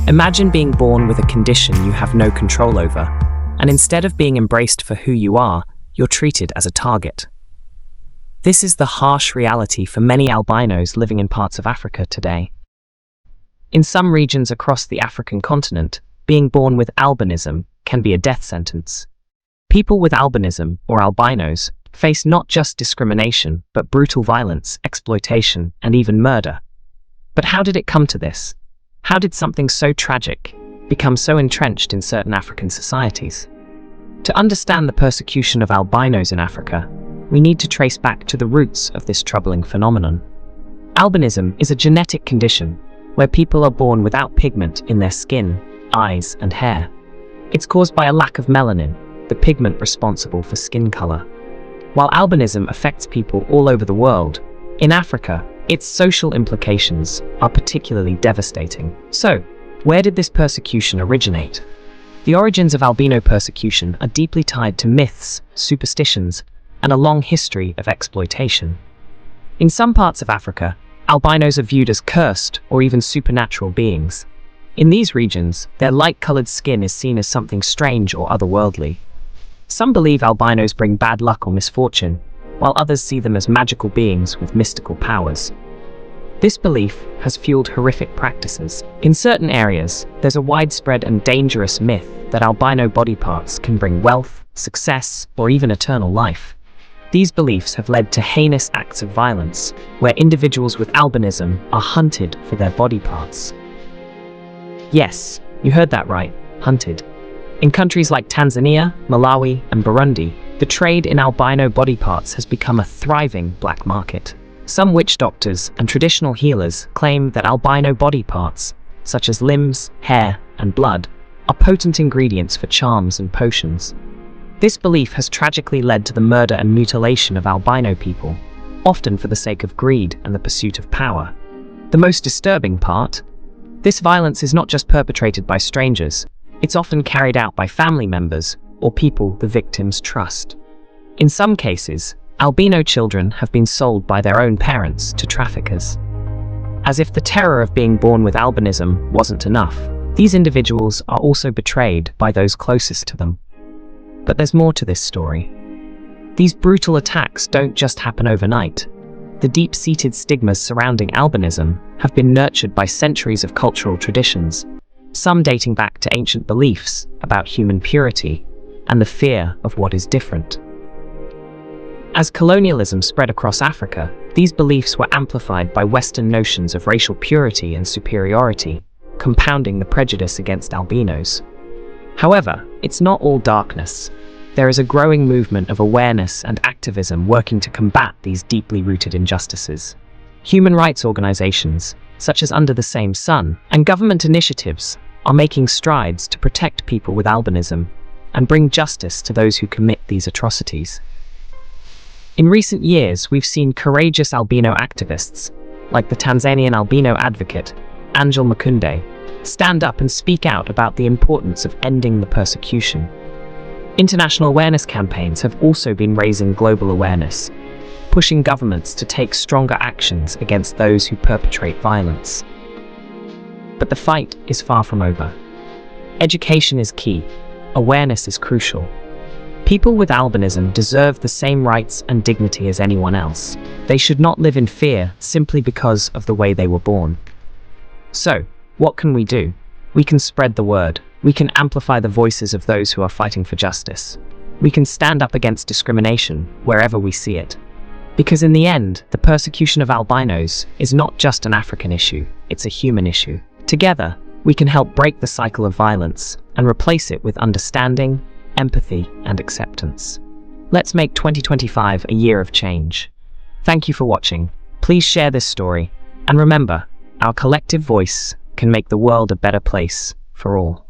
Imagine being born with a condition you have no control over, and instead of being embraced for who you are, you're treated as a target. This is the harsh reality for many albinos living in parts of Africa today. In some regions across the African continent, being born with albinism can be a death sentence. People with albinism, or albinos, face not just discrimination, but brutal violence, exploitation, and even murder. But how did it come to this? How did something so tragic become so entrenched in certain African societies? To understand the persecution of albinos in Africa, we need to trace back to the roots of this troubling phenomenon. Albinism is a genetic condition where people are born without pigment in their skin, eyes, and hair. It's caused by a lack of melanin, the pigment responsible for skin color. While albinism affects people all over the world, in Africa, its social implications are particularly devastating. So, where did this persecution originate? The origins of albino persecution are deeply tied to myths, superstitions, and a long history of exploitation. In some parts of Africa, albinos are viewed as cursed or even supernatural beings. In these regions, their light-colored skin is seen as something strange or otherworldly. Some believe albinos bring bad luck or misfortune, while others see them as magical beings with mystical powers. This belief has fueled horrific practices. In certain areas, there's a widespread and dangerous myth that albino body parts can bring wealth, success, or even eternal life. These beliefs have led to heinous acts of violence, where individuals with albinism are hunted for their body parts. Yes, you heard that right, hunted. In countries like Tanzania, Malawi, and Burundi, the trade in albino body parts has become a thriving black market. Some witch doctors and traditional healers claim that albino body parts, such as limbs, hair, and blood, are potent ingredients for charms and potions. This belief has tragically led to the murder and mutilation of albino people, often for the sake of greed and the pursuit of power. The most disturbing part? This violence is not just perpetrated by strangers, it's often carried out by family members or people the victims trust. In some cases, albino children have been sold by their own parents to traffickers. As if the terror of being born with albinism wasn't enough, these individuals are also betrayed by those closest to them. But there's more to this story. These brutal attacks don't just happen overnight. The deep-seated stigmas surrounding albinism have been nurtured by centuries of cultural traditions, some dating back to ancient beliefs about human purity and the fear of what is different. As colonialism spread across Africa, these beliefs were amplified by Western notions of racial purity and superiority, compounding the prejudice against albinos. However, it's not all darkness. There is a growing movement of awareness and activism working to combat these deeply rooted injustices. Human rights organizations, such as Under the Same Sun, and government initiatives are making strides to protect people with albinism and bring justice to those who commit these atrocities. In recent years, we've seen courageous albino activists, like the Tanzanian albino advocate, Angel Makunde, stand up and speak out about the importance of ending the persecution. International awareness campaigns have also been raising global awareness, pushing governments to take stronger actions against those who perpetrate violence. But the fight is far from over. Education is key. Awareness is crucial. People with albinism deserve the same rights and dignity as anyone else. They should not live in fear simply because of the way they were born. So, what can we do? We can spread the word. We can amplify the voices of those who are fighting for justice. We can stand up against discrimination wherever we see it. Because in the end, the persecution of albinos is not just an African issue, it's a human issue. Together, we can help break the cycle of violence and replace it with understanding, empathy, and acceptance. Let's make 2025 a year of change. Thank you for watching. Please share this story. And remember, our collective voice can make the world a better place for all.